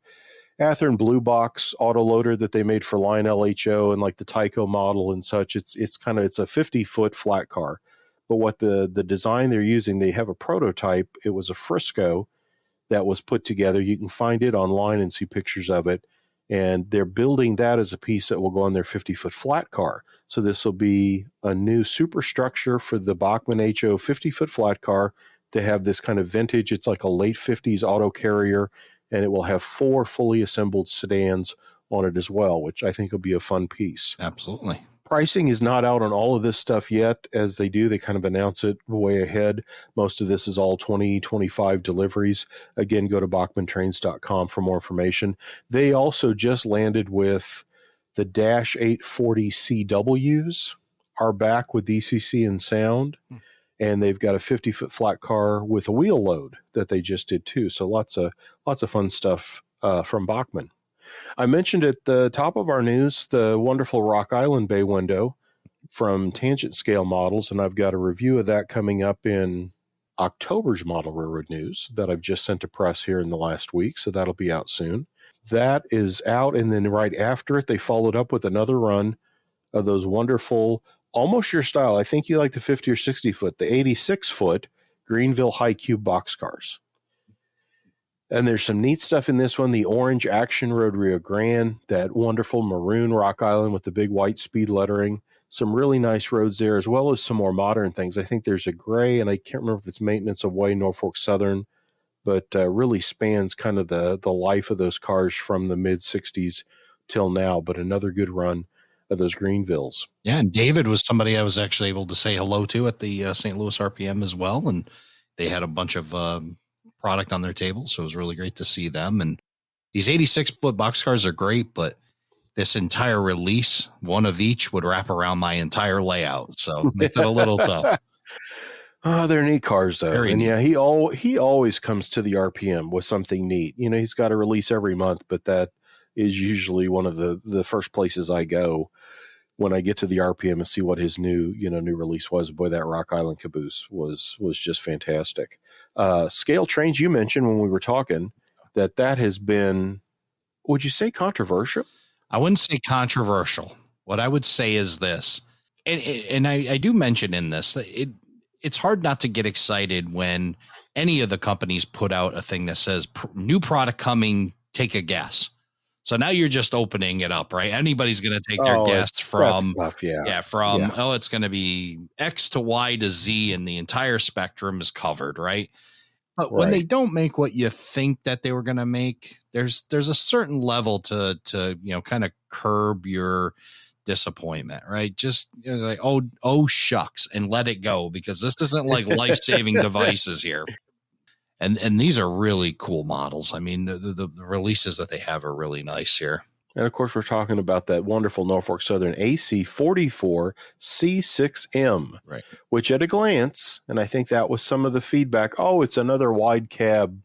Athearn Blue Box autoloader that they made for Line LHO and like the Tyco model and such. It's a 50-foot flat car. But what the design they're using, they have a prototype. It was a Frisco that was put together. You can find it online and see pictures of it. And they're building that as a piece that will go on their 50-foot flat car. So this will be a new superstructure for the Bachmann HO 50-foot flat car to have this kind of vintage. It's like a late 50s auto carrier, and it will have 4 fully assembled sedans on it as well, which I think will be a fun piece. Absolutely. Pricing is not out on all of this stuff yet. As they do, they kind of announce it way ahead. Most of this is all 2025 deliveries. Again, go to bachmanntrains.com for more information. They also just landed with the Dash 840 CWs are back with DCC and sound. And they've got a 50-foot flat car with a wheel load that they just did too. So lots of fun stuff from Bachmann. I mentioned at the top of our news the wonderful Rock Island Bay window from Tangent Scale Models, and I've got a review of that coming up in October's Model Railroad News that I've just sent to press here in the last week, so that'll be out soon. That is out, and then right after it, they followed up with another run of those wonderful, almost your style. I think you like the 50 or 60-foot, the 86-foot Greenville High Cube boxcars. And there's some neat stuff in this one. The orange Action Road Rio Grande, that wonderful maroon Rock Island with the big white speed lettering. Some really nice roads there, as well as some more modern things. I think there's a gray, and I can't remember if it's Maintenance of Way, Norfolk Southern, but really spans kind of the life of those cars from the mid-'60s till now. But another good run of those Greenvilles. Yeah, and David was somebody I was actually able to say hello to at the St. Louis RPM as well, and they had a bunch of product on their table, so it was really great to see them. And these 86-foot boxcars are great, but this entire release, one of each, would wrap around my entire layout, so makes it a little tough. Oh, they're neat cars, though. Very and neat. Yeah, he always comes to the RPM with something neat. He's got a release every month, but that is usually one of the first places I go when I get to the RPM and see what his new release was. Boy, that Rock Island caboose was just fantastic. Scale trains, you mentioned when we were talking that has been, would you say controversial? I wouldn't say controversial. What I would say is this, and I do mention in this, it's hard not to get excited when any of the companies put out a thing that says new product coming, take a guess. So now you're just opening it up, right? Anybody's going to take their guess from, it's going to be X to Y to Z and the entire spectrum is covered, right? But when they don't make what you think that they were going to make, there's a certain level to kind of curb your disappointment, right? Just like, oh shucks, and let it go, because this isn't like life-saving devices here. And these are really cool models. I mean, the releases that they have are really nice here. And of course, we're talking about that wonderful Norfolk Southern AC44 C6M, right? Which at a glance, and I think that was some of the feedback, it's another wide cab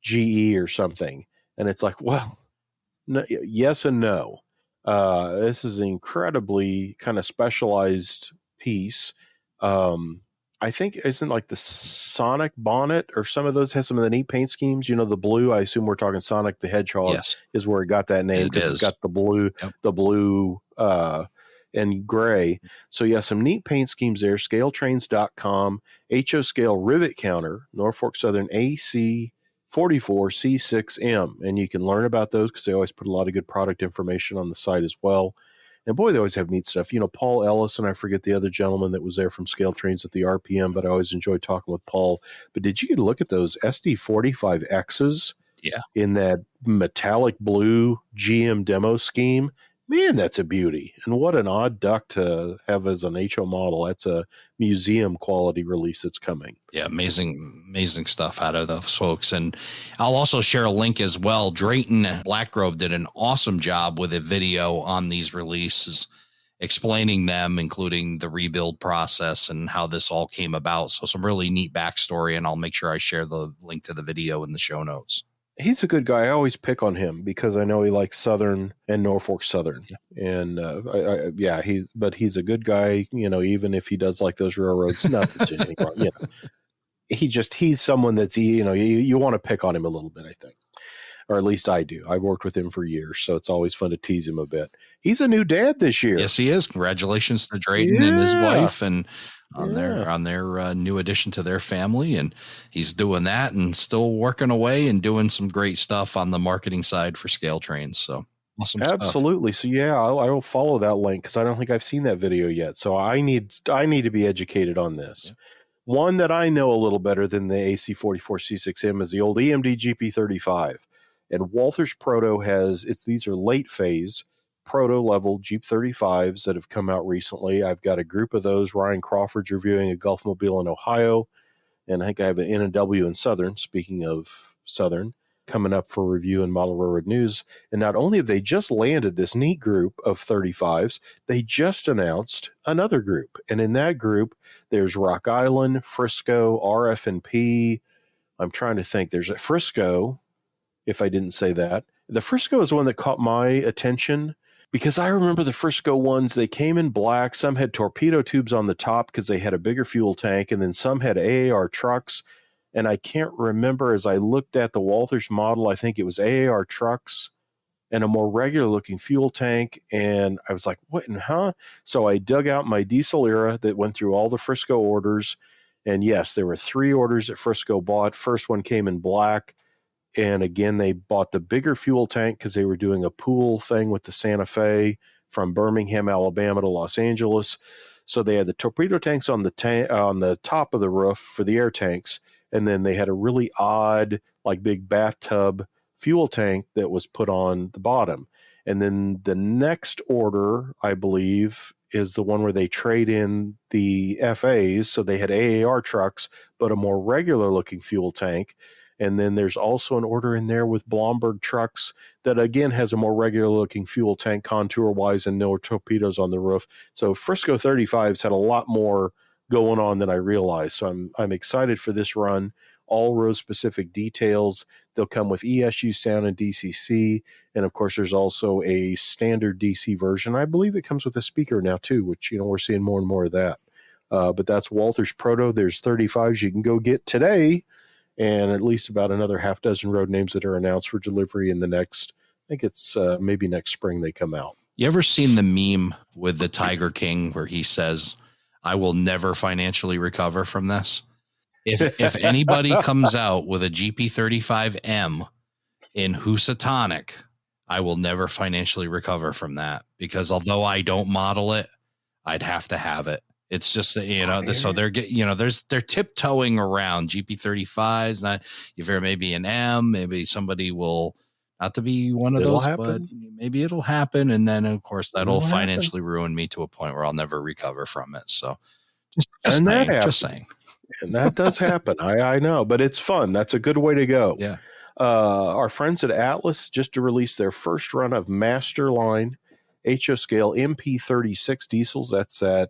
GE or something. And it's like, well, no, yes and no. This is an incredibly kind of specialized piece. I think isn't like the Sonic bonnet or some of those has some of the neat paint schemes. You know, the blue. I assume we're talking Sonic the Hedgehog Yes, is where it got that name it because it's is. got the blue, Yep. and gray. So yeah, some neat paint schemes there. Scaletrains.com, HO scale rivet counter, Norfolk Southern AC 44 C6M, and you can learn about those because they always put a lot of good product information on the site as well. And boy, they always have neat stuff. You know, Paul Ellis, and I forget the other gentleman that was there from Scale Trains at the RPM, but I always enjoyed talking with Paul. But did you get a look at those SD45Xs Yeah. in that metallic blue GM demo scheme? Man, that's a beauty. And what an odd duck to have as an HO model. That's a museum quality release that's coming. Yeah, amazing stuff out of those folks. And I'll also share a link as well. Drayton Blackgrove did an awesome job with a video on these releases, explaining them, including the rebuild process and how this all came about. So some really neat backstory, and I'll make sure I share the link to the video in the show notes. He's a good guy. I always pick on him because I know he likes Southern and Norfolk Southern. Yeah. And but he's a good guy, you know, even if he does like those railroads, nothing's anything wrong. You know, he's someone that's, you know, you want to pick on him a little bit, I think, or at least I do. I've worked with him for years, so it's always fun to tease him a bit. He's a new dad this year. Yes, he is. Congratulations to Drayton and his wife, and on their new addition to their family. And he's doing that and still working away and doing some great stuff on the marketing side for Scale Trains. So awesome. Absolutely. Stuff. So yeah, I will follow that link because I don't think I've seen that video yet. So I need to be educated on this. Yeah. One that I know a little better than the AC44C6M is the old EMD GP35. And Walther's Proto these are late phase proto level Jeep 35s that have come out recently. I've got a group of those. Ryan Crawford's reviewing a Gulfmobile in Ohio, and I think I have an N&W in Southern, speaking of Southern, coming up for review in Model Railroad News. And not only have they just landed this neat group of 35s, they just announced another group. And in that group, there's Rock Island, Frisco, RF&P. I'm trying to think. There's a Frisco, if I didn't say that. The Frisco is the one that caught my attention because I remember the Frisco ones, they came in black. Some had torpedo tubes on the top because they had a bigger fuel tank, and then some had AAR trucks. And I can't remember, as I looked at the Walthers model, I think it was AAR trucks and a more regular looking fuel tank. And I was like, what in huh? So I dug out my diesel era that went through all the Frisco orders. And yes, there were 3 orders that Frisco bought. First one came in black. And again, they bought the bigger fuel tank because they were doing a pool thing with the Santa Fe from Birmingham, Alabama to Los Angeles. So they had the torpedo tanks on the top of the roof for the air tanks. And then they had a really odd, like big bathtub fuel tank that was put on the bottom. And then the next order, I believe, is the one where they trade in the FAs. So they had AAR trucks, but a more regular looking fuel tank. And then there's also an order in there with Blomberg trucks that, again, has a more regular-looking fuel tank contour-wise and no torpedoes on the roof. So Frisco 35s had a lot more going on than I realized. So I'm excited for this run. All road-specific details. They'll come with ESU sound and DCC. And, of course, there's also a standard DC version. I believe it comes with a speaker now, too, which, you know, we're seeing more and more of that. But that's Walther's Proto. There's 35s you can go get today. And at least about another half dozen road names that are announced for delivery in the next, I think it's maybe next spring they come out. You ever seen the meme with the Tiger King where he says, I will never financially recover from this? If anybody comes out with a GP35M in Housatonic, I will never financially recover from that because although I don't model it, I'd have to have it. It's just, you know, so they're tiptoeing around GP35s. Not if there may be an M, maybe somebody will not to be one of those, but maybe it'll happen. And then of course that'll financially ruin me to a point where I'll never recover from it. So just saying. And that does happen. I know, but it's fun. That's a good way to go. Yeah. Our friends at Atlas just to release their first run of Master Line HO scale MP36 diesels. That's at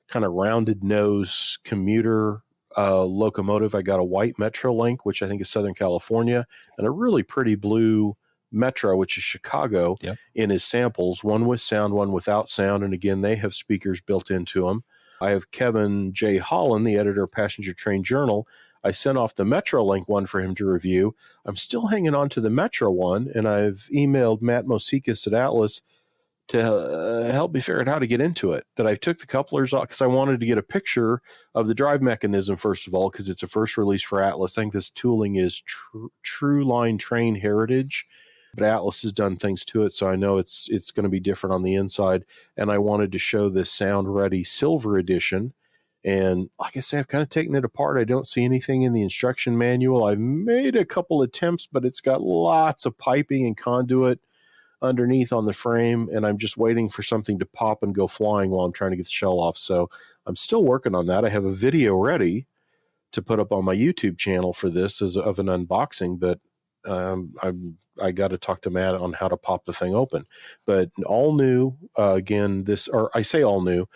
kind of rounded nose commuter locomotive. I got a white Metrolink, which I think is Southern California, and a really pretty blue Metro, which is Chicago, in his samples, one with sound, one without sound. And again, they have speakers built into them. I have Kevin J. Holland, the editor of Passenger Train Journal. I sent off the Metrolink one for him to review. I'm still hanging on to the Metro one, and I've emailed Matt Mosikas at Atlas to help me figure out how to get into it. That I took the couplers off because I wanted to get a picture of the drive mechanism, first of all, because it's a first release for Atlas. I think this tooling is true line train heritage, but Atlas has done things to it, so I know it's going to be different on the inside. And I wanted to show this Sound Ready Silver Edition. And like I say, I've kind of taken it apart. I don't see anything in the instruction manual. I've made a couple attempts, but it's got lots of piping and conduit underneath on the frame, and I'm just waiting for something to pop and go flying while I'm trying to get the shell off. So I'm still working on that. I have a video ready to put up on my YouTube channel for this as of an unboxing, but I got to talk to Matt on how to pop the thing open. But all new, again, I say all new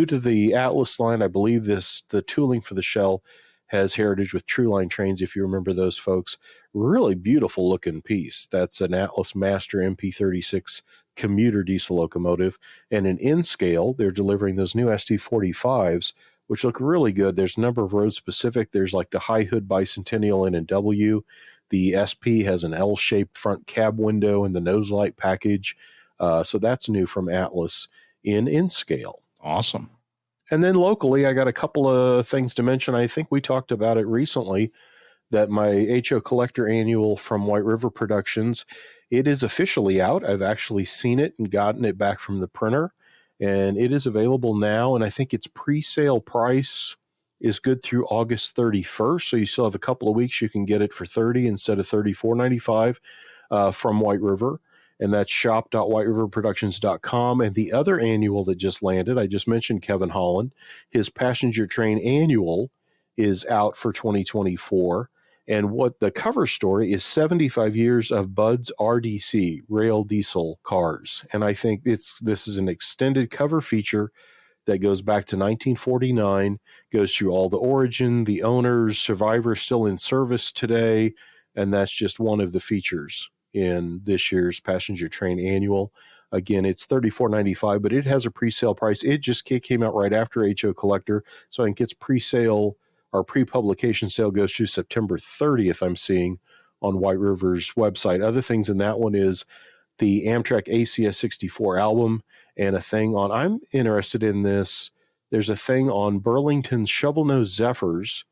to the Atlas line. I believe the tooling for the shell has heritage with True Line trains, if you remember those folks. Really beautiful looking piece. That's an Atlas Master MP36 commuter diesel locomotive. And in N-scale, they're delivering those new SD45s, which look really good. There's a number of road specific. There's like the high hood bicentennial N&W. The SP has an L-shaped front cab window and the nose light package. So that's new from Atlas in N-scale. Awesome. And then locally, I got a couple of things to mention. I think we talked about it recently, that my HO Collector Annual from White River Productions, it is officially out. I've actually seen it and gotten it back from the printer, and it is available now. And I think its pre-sale price is good through August 31st. So you still have a couple of weeks. You can get it for $30 instead of $34.95 from White River. And that's shop.whiteriverproductions.com. And the other annual that just landed, I just mentioned Kevin Holland, his Passenger Train Annual is out for 2024. And what the cover story is 75 years of Bud's RDC, rail diesel cars. And I think this is an extended cover feature that goes back to 1949, goes through all the origin, the owners, survivors still in service today. And that's just one of the features in this year's Passenger Train Annual. Again, it's $34.95, but it has a pre-sale price. It just came out right after HO Collector, so I think its pre-sale or pre-publication sale goes through September 30th, I'm seeing on White River's website. Other things in that one is the Amtrak ACS 64 album and a thing on, I'm interested in this, there's a thing on Burlington's Shovel-Nose Zephyrs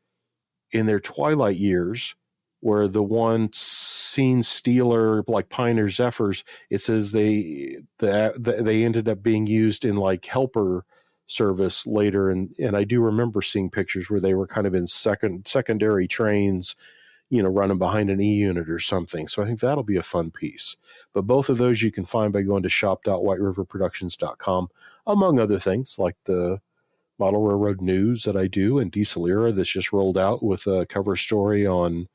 in their twilight years, where the one seen Steeler, like Pioneer Zephyrs, it says they ended up being used in like helper service later. And I do remember seeing pictures where they were kind of in secondary trains, running behind an E-unit or something. So I think that'll be a fun piece. But both of those you can find by going to shop.whiteriverproductions.com, among other things like the Model Railroad News that I do, and Diesel Era that's just rolled out with a cover story on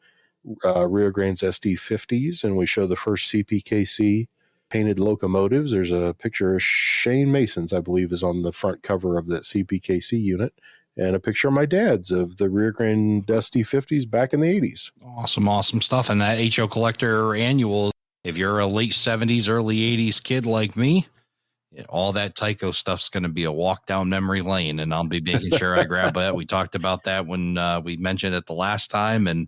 Rio Grande's SD50s, and we show the first CPKC painted locomotives. There's a picture of Shane Mason's, I believe, is on the front cover of that CPKC unit, and a picture of my dad's of the Rio Grande SD50s back in the 80s. Awesome stuff. And that HO Collector Annual, if you're a late 70s, early 80s kid like me, all that Tyco stuff's going to be a walk down memory lane, and I'll be making sure I grab that. We talked about that when we mentioned it the last time, and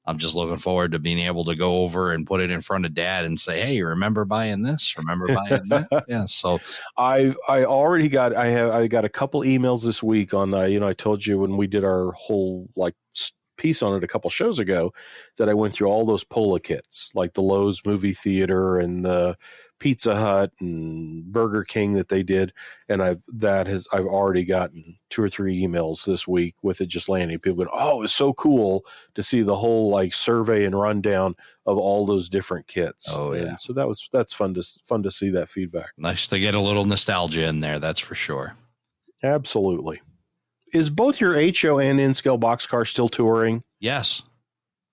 I'm just looking forward to being able to go over and put it in front of Dad and say, "Hey, remember buying this? Remember buying that?" Yeah. So I got a couple emails this week on I told you when we did our whole piece on it a couple shows ago that I went through all those Pola kits, like the Lowe's movie theater and the Pizza Hut and Burger King that they did. And I've already gotten 2 or 3 emails this week with it just landing. People going, "Oh, it's so cool to see the whole survey and rundown of all those different kits." Oh yeah. And so that's fun to see that feedback. Nice to get a little nostalgia in there. That's for sure. Absolutely. Is both your HO and N-scale boxcar still touring? Yes.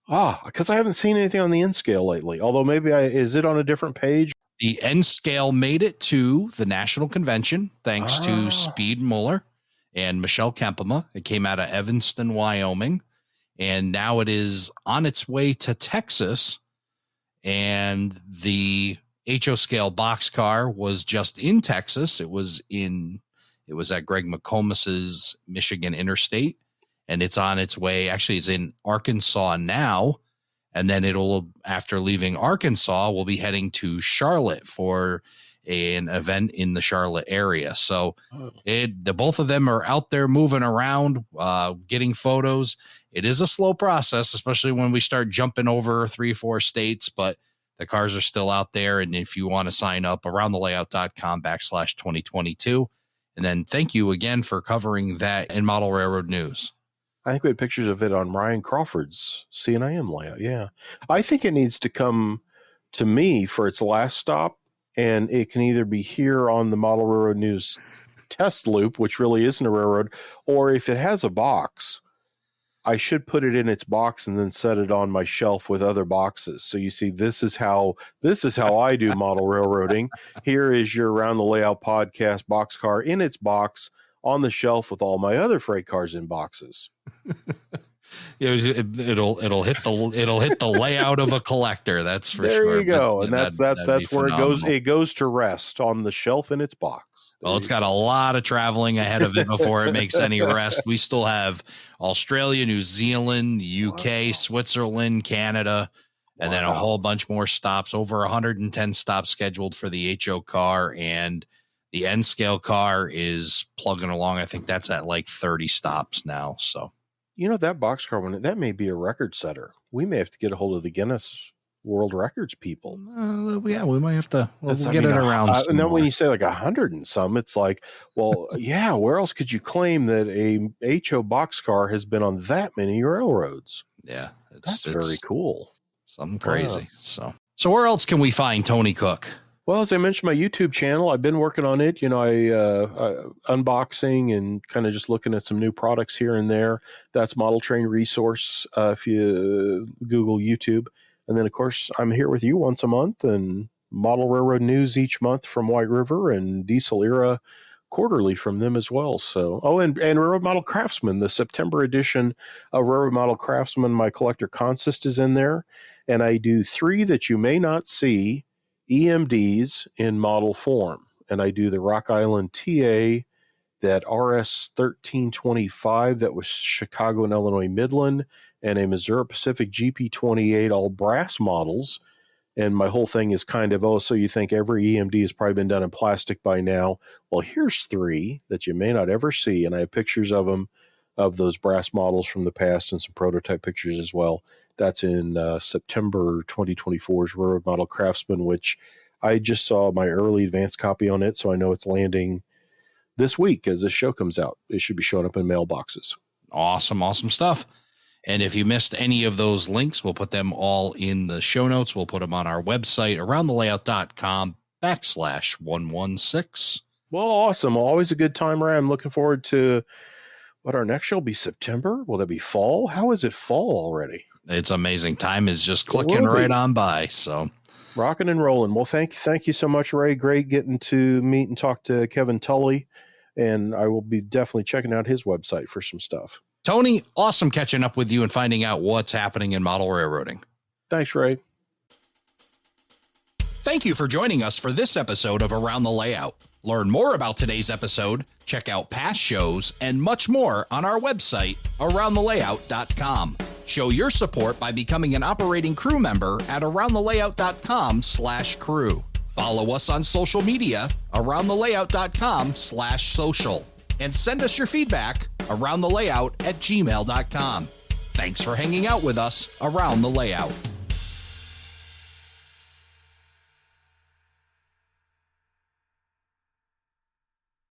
Because I haven't seen anything on the N-scale lately. Although maybe is it on a different page? The N-scale made it to the National Convention thanks to Speed Muller. and Michelle Kempema. It came out of Evanston, Wyoming, and now it is on its way to Texas. And the HO scale boxcar was just in Texas. It was at Greg McComas's Michigan Interstate, and it's on its way. Actually, it's in Arkansas now. And then after leaving Arkansas, we'll be heading to Charlotte for an event in the Charlotte area. So the both of them are out there moving around, getting photos. It is a slow process, especially when we start jumping over 3-4 states, but the cars are still out there. And if you want to sign up, aroundthelayout.com/2022. And then thank you again for covering that in Model Railroad News. I think we had pictures of it on Ryan Crawford's CNIM layout. Yeah. I think it needs to come to me for its last stop, and it can either be here on the Model Railroad News test loop, which really isn't a railroad, or if it has a box, I should put it in its box and then set it on my shelf with other boxes. So you see, this is how I do model railroading. Here is your Around the Layout podcast boxcar in its box on the shelf with all my other freight cars in boxes. It'll hit the layout of a collector. That's for there sure. There you go. And that's where phenomenal. it goes to rest on the shelf in its box. Well, it's got a lot of traveling ahead of it before it makes any rest. We still have Australia, New Zealand, the UK, Switzerland, Canada, and then a whole bunch more stops, over 110 stops scheduled for the HO car, and the N scale car is plugging along. I think that's at like 30 stops now. So, that boxcar one, that may be a record setter. We may have to get a hold of the Guinness World Records people. Yeah, we might have to get it around. And then when you say like 100 and some, it's like, well, yeah, where else could you claim that a HO boxcar has been on that many railroads? Yeah, that's very cool. Something crazy. Wow. So where else can we find Tony Cook? Well, as I mentioned, my YouTube channel, I've been working on it. I unboxing and kind of just looking at some new products here and there. That's Model Train Resource if you Google YouTube. And then, of course, I'm here with you once a month, and Model Railroad News each month from White River, and Diesel Era quarterly from them as well. So, and Railroad Model Craftsman, the September edition of Railroad Model Craftsman, my collector consist is in there. And I do 3 that you may not see EMDs in model form. And I do the Rock Island TA, that RS 1325 that was Chicago and Illinois Midland, and a Missouri Pacific GP28, all brass models. And my whole thing is kind of, so you think every EMD has probably been done in plastic by now. Well, here's 3 that you may not ever see. And I have pictures of them, of those brass models from the past, and some prototype pictures as well. That's in September 2024's Railroad Model Craftsman, which I just saw my early advanced copy on it. So I know it's landing this week as this show comes out. It should be showing up in mailboxes. Awesome stuff. And if you missed any of those links, we'll put them all in the show notes. We'll put them on our website, aroundthelayout.com/116. Well, awesome. Always a good time, Ray. I'm looking forward to what our next show will be. September. Will that be fall? How is it fall already? It's amazing. Time is just clicking right on by. So rocking and rolling. Well, thank you so much, Ray. Great getting to meet and talk to Kevin Tully. And I will be definitely checking out his website for some stuff. Tony, awesome catching up with you and finding out what's happening in model railroading. Thanks, Ray. Thank you for joining us for this episode of Around the Layout. Learn more about today's episode, check out past shows, and much more on our website, aroundthelayout.com. Show your support by becoming an operating crew member at aroundthelayout.com/crew. Follow us on social media, aroundthelayout.com/social. And send us your feedback, aroundthelayout@gmail.com. Thanks for hanging out with us around the layout.